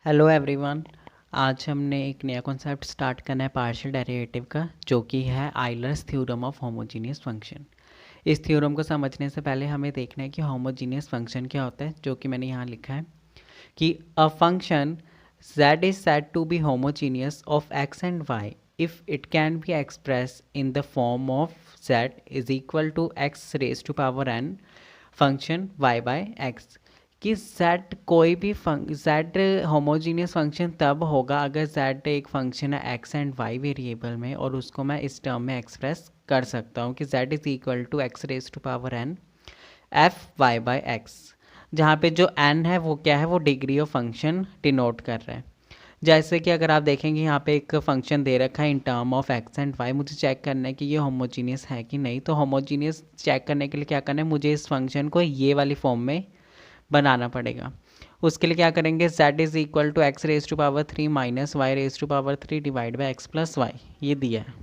Hello everyone. आज हमने एक नया कॉन्सेप्ट स्टार्ट करना है पार्शियल डेरिवेटिव का, जो कि है Euler's theorem of homogeneous function. इस थ्योरम को समझने से पहले हमें देखना है कि होमोजीनियस फंक्शन क्या होता है, जो कि मैंने यहाँ लिखा है कि a function z is said to be homogeneous of x and y if it can be expressed in the form of z is equal to x raised to power n function y by x। कि z कोई भी z homogeneous function तब होगा अगर z एक function है x and y variable में, और उसको मैं इस टर्म में एक्सप्रेस कर सकता हूँ कि z is equal to x raise to power n f y by x, जहाँ पे जो n है वो क्या है, वो डिग्री ऑफ फंक्शन डिनोट कर रहा है। जैसे कि अगर आप देखेंगे यहाँ पे एक फंक्शन दे रखा है in term of x and y, मुझे चेक करना है कि ये होमोजीनियस है कि नहीं। तो होमोजीनियस चेक करने के लिए क्या करना है, मुझे इस फंक्शन को ये वाली फॉर्म में बनाना पड़ेगा। उसके लिए क्या करेंगे, z is equal to x raise to power 3 minus y raise to power 3 divide by x plus y, ये दिया है।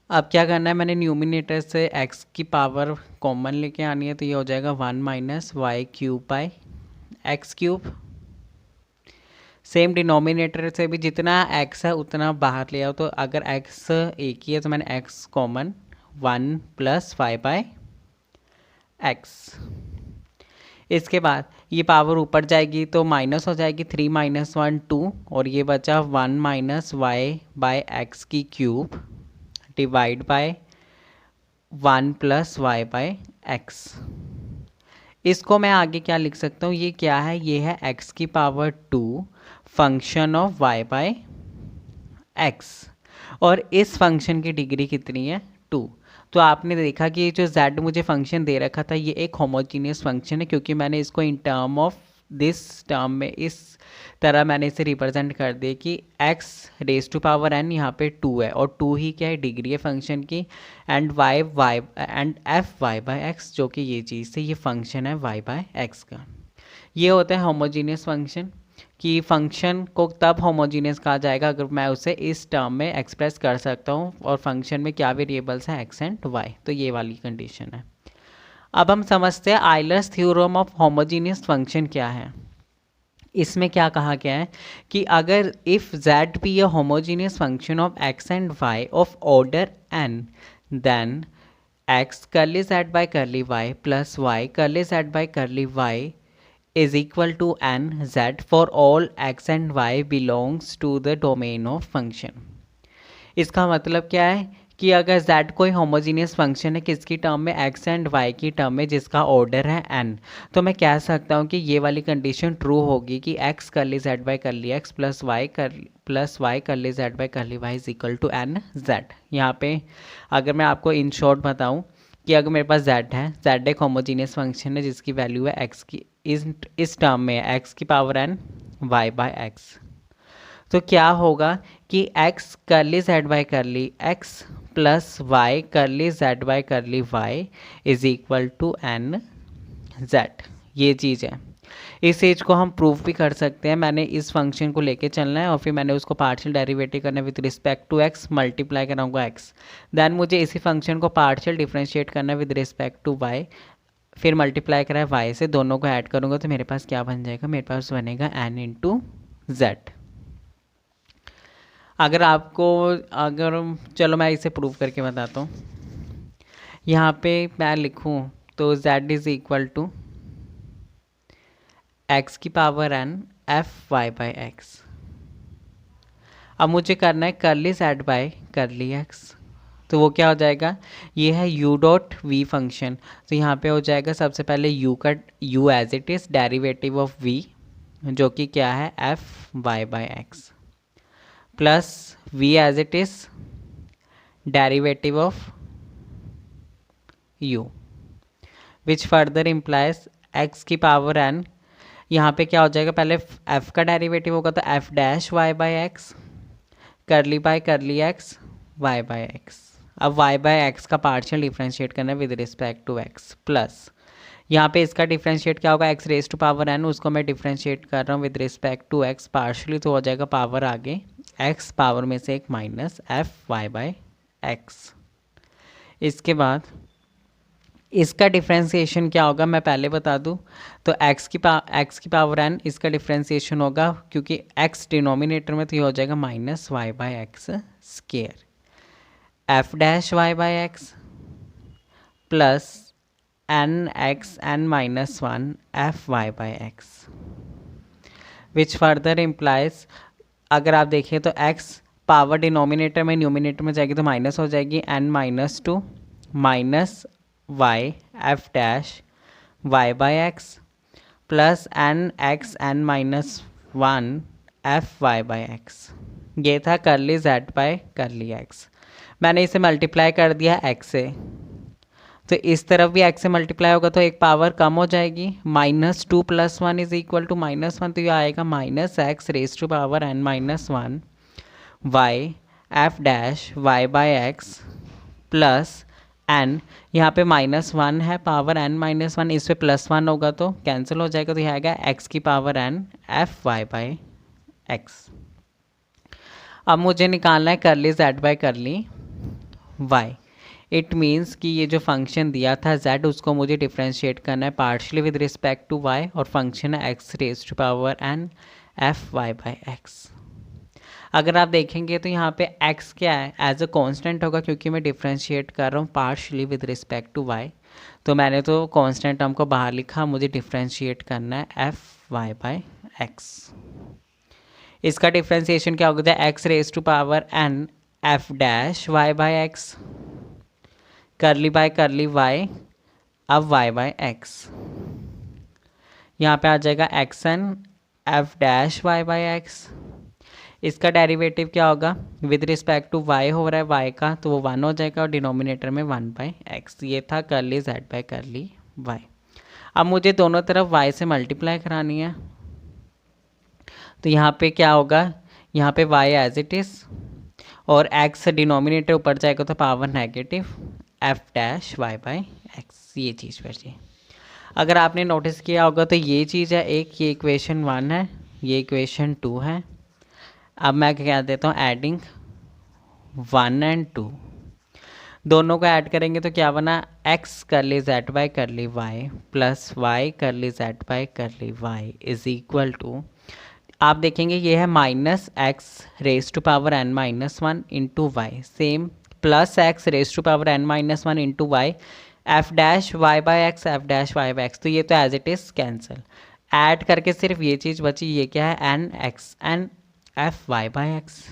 अब क्या करना है, मैंने न्यूमिनेटर से x की पावर कॉमन लेके आनी है, तो ये हो जाएगा 1 minus y cube by x cube. Same denominator से भी जितना x है उतना बाहर ले आओ, तो अगर x एक ही है तो मैंने x common 1 plus y by x. इसके बाद ये पावर ऊपर जाएगी तो माइनस हो जाएगी, 3 माइनस 1 2, और ये बचा 1 माइनस वाई बाई एक्स की cube divide by 1 plus y by x. इसको मैं आगे क्या लिख सकता हूँ, ये क्या है, ये है x की power 2 function of y by x, और इस फंक्शन की डिग्री कितनी है 2। तो आपने देखा कि ये जो z मुझे फंक्शन दे रखा था ये एक होमोजीनियस फंक्शन है, क्योंकि मैंने इसको इन टर्म ऑफ दिस टर्म में इस तरह मैंने इसे रिप्रेजेंट कर दिया कि x raise to power n यहाँ पे 2 है, और 2 ही क्या है, डिग्री है फंक्शन की, and y and f y by x, जो कि ये चीज़ से ये फंक्शन है y बाई एक्स का। ये होता है होमोजीनियस फंक्शन। कि फंक्शन को तब होमोजीनियस कहा जाएगा अगर मैं उसे इस टर्म में एक्सप्रेस कर सकता हूँ, और फंक्शन में क्या वेरिएबल्स हैं एक्स एंड वाई, तो ये वाली कंडीशन है। अब हम समझते हैं Euler's theorem of homogeneous function क्या है। इसमें क्या कहा गया है कि अगर if z be a homogeneous function of x and y of order n, then x curly z by curly y plus y curly z by curly y is equal to n z for all x and y belongs to the domain of function। इसका मतलब क्या है कि अगर z कोई homogeneous function है किसकी term में, x एंड y की टर्म में, जिसका ऑर्डर है n, तो मैं कह सकता हूँ कि ये वाली कंडीशन ट्रू होगी कि x curly z by curly x plus y curly z by curly y is equal to n z। यहाँ पे अगर मैं आपको इन शॉर्ट बताऊँ कि अगर मेरे पास z है, z एक होमोजीनियस फंक्शन है जिसकी वैल्यू है x की, इस टर्म में है x की power n y by x, तो क्या होगा कि x curly z by curly x plus y curly z by curly y is equal to n z। ये चीज़ है, इस चीज़ को हम प्रूव भी कर सकते हैं। मैंने इस फंक्शन को लेके चलना है और फिर मैंने उसको पार्शियल डेरिवेटिव करना है with respect to x, multiply कराऊंगा x, देन मुझे इसी फंक्शन को पार्शियल डिफ्रेंशिएट करना है विद रिस्पेक्ट टू y, फिर मल्टीप्लाई करा है y से, दोनों को ऐड करूंगा तो मेरे पास क्या बन जाएगा, मेरे पास बनेगा n इंटू z। अगर चलो मैं इसे प्रूव करके बताता हूँ। यहाँ पे मैं लिखूँ तो z is equal to x की power n f y by x. अब मुझे करना है curly z by curly x, तो वो क्या हो जाएगा, ये है u डॉट v फंक्शन, तो यहाँ पे हो जाएगा सबसे पहले u का u as it is derivative of v, जो कि क्या है f y by x, plus v as it is derivative of u, which further implies x की पावर n। यहाँ पे क्या हो जाएगा, पहले f का डेरिवेटिव होगा तो f dash y by x, curly by curly x y by x. अब y बाई एक्स का पार्शियल डिफ्रेंशिएट करना है with respect to x, plus यहाँ पे इसका डिफ्रेंशिएट क्या होगा, x raise to power n, उसको मैं डिफ्रेंशिएट कर रहा हूँ with respect to x partially, तो हो जाएगा पावर आगे x पावर में से एक minus f y by x. इसके बाद इसका डिफ्रेंसिएशन क्या होगा मैं पहले बता दूं, तो x की पावर n इसका डिफ्रेंसिएशन होगा, क्योंकि x डिनोमिनेटर में तो ये हो जाएगा minus y by x square, f dash y by x plus n x n minus one f y by x, which further implies, अगर आप देखें तो x पावर डिनोमिनेटर में न्यूमिनेटर में जाएगी तो माइनस हो जाएगी, n minus two minus y f dash y by x plus n x n minus one f y by x. ये था करली जेड बाय करली एक्स। मैंने इसे मल्टीप्लाई कर दिया x से, तो इस तरफ भी x से मल्टीप्लाई होगा तो एक पावर कम हो जाएगी, minus two plus one is equal to minus one, तो ये आएगा minus x raise to power n minus one y f dash y by x plus n, यहाँ पे माइनस वन है, पावर n माइनस वन, इस पर plus one होगा तो कैंसिल हो जाएगा, तो यह आएगा x की power n f y by x. अब मुझे निकालना है curly z by curly y। It means कि ये जो फंक्शन दिया था z, उसको मुझे डिफ्रेंशिएट करना है partially with respect to y, और फंक्शन है x raise to power n f y by x. अगर आप देखेंगे तो यहाँ पे x क्या है, एज अ कांस्टेंट होगा, क्योंकि मैं डिफ्रेंशिएट कर रहा हूँ partially with respect to y, तो मैंने तो कांस्टेंट टर्म को बाहर लिखा, मुझे डिफ्रेंशिएट करना है एफ वाई बाई एक्स। इसका डिफ्रेंशिएशन क्या होगा, x raise to power n f dash y by x, curly by curly y, अब y बाई एक्स, यहाँ पे आ जाएगा x n f dash y by x. इसका डेरिवेटिव क्या होगा, विद रिस्पेक्ट टू y हो रहा है y का, तो वो वन हो जाएगा, और डिनोमिनेटर में वन बाई एक्स। ये था करली z बाई करली y। अब मुझे दोनों तरफ y से मल्टीप्लाई करानी है, तो यहाँ पे क्या होगा, यहाँ पे y एज इट इज़, और x डिनोमिनेटर ऊपर जाएगा तो power negative f dash y by x, ये चीज़ बची। अगर आपने नोटिस किया होगा तो ये चीज़ है एक, ये इक्वेशन वन है, ये इक्वेशन टू है। अब मैं क्या देता हूँ, एडिंग वन एंड टू, दोनों को ऐड करेंगे तो क्या बना, x curly z by curly y plus y curly z by curly y is equal to, आप देखेंगे ये है minus x raise to power n minus one into y, same plus x raise to power n minus one into y f dash y by x f dash y by x, तो ये तो as it is cancel, add करके सिर्फ ये चीज़ बची, ये क्या है, n x n f y by x.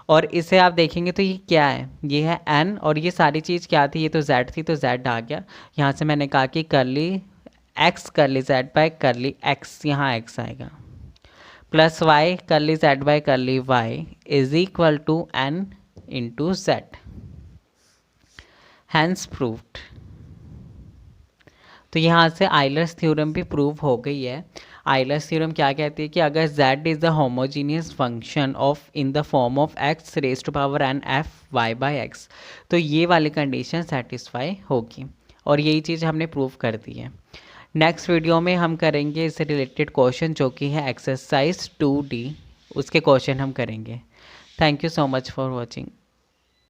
और इसे आप देखेंगे तो ये क्या है, ये है n, और ये सारी चीज़ क्या थी, ये तो z थी, तो z आ गया। यहाँ से मैंने कहा कि करली x curly z by curly x, यहाँ x आएगा, plus y curly z by curly y is equal to n into z, hence proved. तो यहाँ से आइलर्स थ्योरम भी प्रूव हो गई है। आइलर्स थ्योरम क्या कहती है कि अगर z is the homogeneous function of in the form of x raise to power n f y by x, तो ये वाली कंडीशन सेटिस्फाई होगी, और यही चीज़ हमने प्रूव कर दी है। नेक्स्ट वीडियो में हम करेंगे इससे रिलेटेड क्वेश्चन, जो कि है एक्सरसाइज 2D, उसके क्वेश्चन हम करेंगे। Thank you so much for watching.